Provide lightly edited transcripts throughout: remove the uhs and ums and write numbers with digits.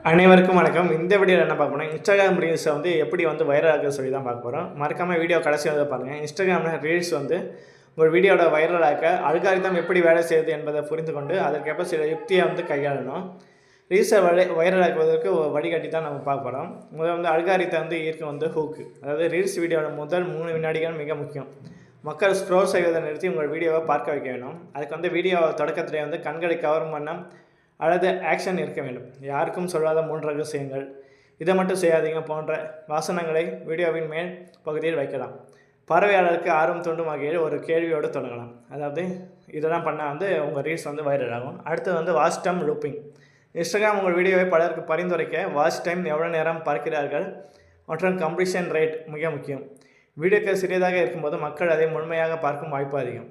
அனைவருக்கும் வணக்கம். இந்த வீடியோவில் என்ன பார்க்க போனால் இன்ஸ்டாகிராம் ரீல்ஸை எப்படி வைரல் ஆக சொல்லி தான் பார்க்க போகிறோம். மறக்காமல் வீடியோ கடைசி பாருங்கள். இன்ஸ்டாகிராமில் ரீல்ஸ் ஒரு வீடியோட வைரல் ஆக்க அல்காரிதம் எப்படி வேலை செய்யுது என்பதை புரிந்து கொண்டு அதற்கேற்ப சில யுக்தியை கையாளணும். ரீல்ஸை வைரல் ஆக்குவதற்கு வழிகாட்டி தான் நம்ம பார்க்க போகிறோம். முதல் அல்காரிதம் ஈர்க்க ஹூக்கு, அதாவது ரீல்ஸ் வீடியோட முதல் 3 வினாடிகள் மிக முக்கியம். மக்கள் ஸ்க்ரோல் செய்வதை நிறுத்தி உங்கள் வீடியோவை பார்க்க வைக்க வேணும். அதுக்கு வீடியோ தொடக்கத்திலே கண்களை கவரும் வண்ணம் அல்லது ஆக்ஷன் இருக்க வேண்டும். யாருக்கும் சொல்லாத 3 ரகசியங்கள், இதை மட்டும் செய்யாதீங்க போன்ற வாசனங்களை வீடியோவின் மேல் பகுதியில் வைக்கலாம். பார்வையாளருக்கு ஆர்வம் தூண்டும் வகையில் ஒரு கேள்வியோடு தொடங்கலாம். அதாவது இதெல்லாம் பண்ணால் உங்கள் ரீல்ஸ் வைரல் ஆகும். அடுத்தது வாட்ச் டைம் லூப்பிங். இன்ஸ்டாகிராம் உங்கள் வீடியோவை பலருக்கு பரிந்துரைக்க வாட்ச் டைம் எவ்வளோ நேரம் பார்க்கிறார்கள் மற்றும் கம்ப்ளீஷன் ரேட் மிக முக்கியம். வீடியோக்கள் சிறியதாக இருக்கும்போது மக்கள் அதை முழுமையாக பார்க்கும் வாய்ப்பு அதிகம்.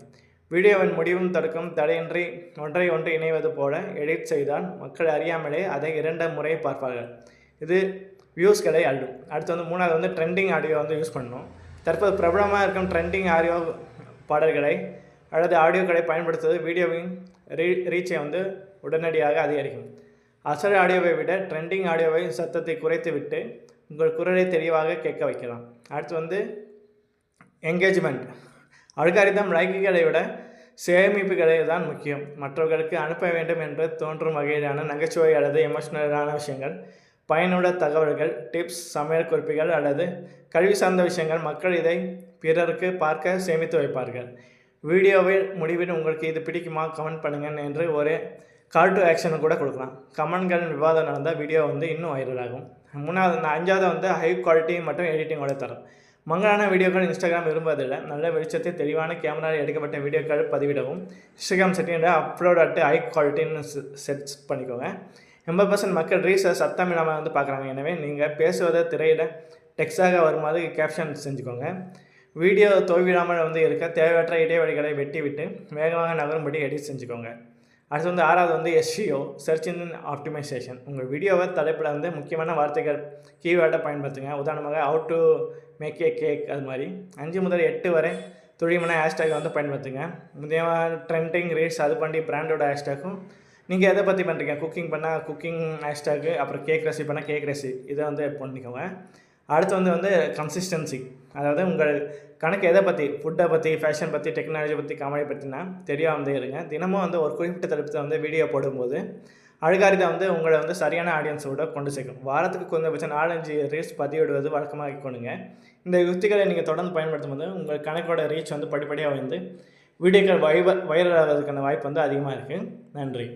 வீடியோவின் முடிவும் தடுக்கும் தடையின்றி ஒன்றை ஒன்று இணைவது போல எடிட் செய்தால் மக்கள் அறியாமலே அதை 2 முறை பார்ப்பார்கள். இது வியூஸ்களை அள்ளும். அடுத்து 3வது ட்ரெண்டிங் ஆடியோ யூஸ் பண்ணணும். தற்போது பிரபலமாக இருக்கும் ட்ரெண்டிங் ஆடியோ பாடல்களை அல்லது ஆடியோக்களை பயன்படுத்துவது வீடியோவின் ரீச்சை உடனடியாக அதிகரிக்கும். அசல் ஆடியோவை விட ட்ரெண்டிங் ஆடியோவை சத்தத்தை குறைத்து விட்டு உங்கள் குரலை தெளிவாக கேட்க வைக்கலாம். அடுத்து என்கேஜ்மெண்ட். அல்காரிதம் லைக்குகளை விட சேமிப்புகளை தான் முக்கியம். மற்றவர்களுக்கு அனுப்ப வேண்டும் என்று தோன்றும் வகையிலான நகைச்சுவை அல்லது எமோஷனலான விஷயங்கள், பயனுள்ள தகவல்கள், டிப்ஸ், சமையல் குறிப்புகள் அல்லது கல்வி சார்ந்த விஷயங்கள் மக்கள் இதை பிறருக்கு பார்க்க சேமித்து வைப்பார்கள். வீடியோவில் முடிவில் உங்களுக்கு இது பிடிக்குமா கமெண்ட் பண்ணுங்கள் என்று ஒரு கால் டு ஆக்ஷன் கூட கொடுக்கலாம். கமெண்ட்கள் விவாதம் நடந்தால் வீடியோ இன்னும் வைரல் ஆகும். 5வது ஹை குவாலிட்டி மற்றும் எடிட்டிங்கோட தரம். மங்கலான வீடியோக்கள் இன்ஸ்டாகிராம் விரும்புவதில்லை. நல்ல வெளிச்சத்தில் தெளிவான கேமராவில் எடுக்கப்பட்ட வீடியோக்கள் பதிவிடவும். இன்ஸ்டாகிராம் செட்டிங்கில் அப்லோட் அட் ஹை குவாலிட்டின்னு செட் பண்ணிக்கோங்க. 80% மக்கள் ரீல்ஸை சத்தம் இல்லாமல் பார்க்குறாங்க. எனவே நீங்கள் பேசுவதை திரையில் டெக்ஸ்டாக வருமாறு கேப்ஷன் செஞ்சுக்கோங்க. வீடியோ தோல்விடாமல் இருக்க தேவையற்ற இடைவெளிகளை வெட்டி விட்டு வேகமாக நகரும்படி எடிட் செஞ்சுக்கோங்க. அடுத்து 6வது SEO, சர்ச் இன்ஜின் ஆப்டிமைசேஷன். உங்கள் வீடியோவை தலைப்பில் முக்கியமான வார்த்தைகள் கீவேர்டை பயன்படுத்துங்க. உதாரணமாக how to make a cake, அது மாதிரி 5 முதல் 8 வரை துல்லியமான ஹேஷ்டேக் பயன்படுத்துங்க. முக்கியமாக ட்ரெண்டிங் ரீல்ஸ் அது பண்ணி பிராண்டோட ஹேஷ்டேக்கும் நீங்கள் எதை பற்றி பண்ணுறீங்க, குக்கிங் பண்ணால் குக்கிங் ஹேஷ்டேக்கு, அப்புறம் கேக் ரெசிபி பண்ணால் கேக் ரெசிபி, இதை பண்ணிக்கோங்க. அடுத்து கன்சிஸ்டன்சி, அதாவது உங்கள் கணக்கு எதை பற்றி, ஃபுட்டை பற்றி, ஃபேஷன் பற்றி, டெக்னாலஜி பற்றி, காமெடி பற்றினா தெரியாமல் இருங்க. தினமும் ஒரு குறிப்பிட்ட தலைப்பத்தை வீடியோ போடும்போது அல்காரிதம் உங்களை சரியான ஆடியன்ஸோட கொண்டு சேர்க்கும். வாரத்துக்கு கொஞ்சம் 4-5 ரீல்ஸ் பதிவிடுவது வழக்கமாக கொண்டுங்க. இந்த யுக்திகளை நீங்கள் தொடர்ந்து பயன்படுத்தும் போது உங்கள் கணக்கோட ரீச் படிப்படியாக வீடியோக்கள் வைரல் ஆவதற்கான வாய்ப்பு அதிகமாக இருக்குது. நன்றி.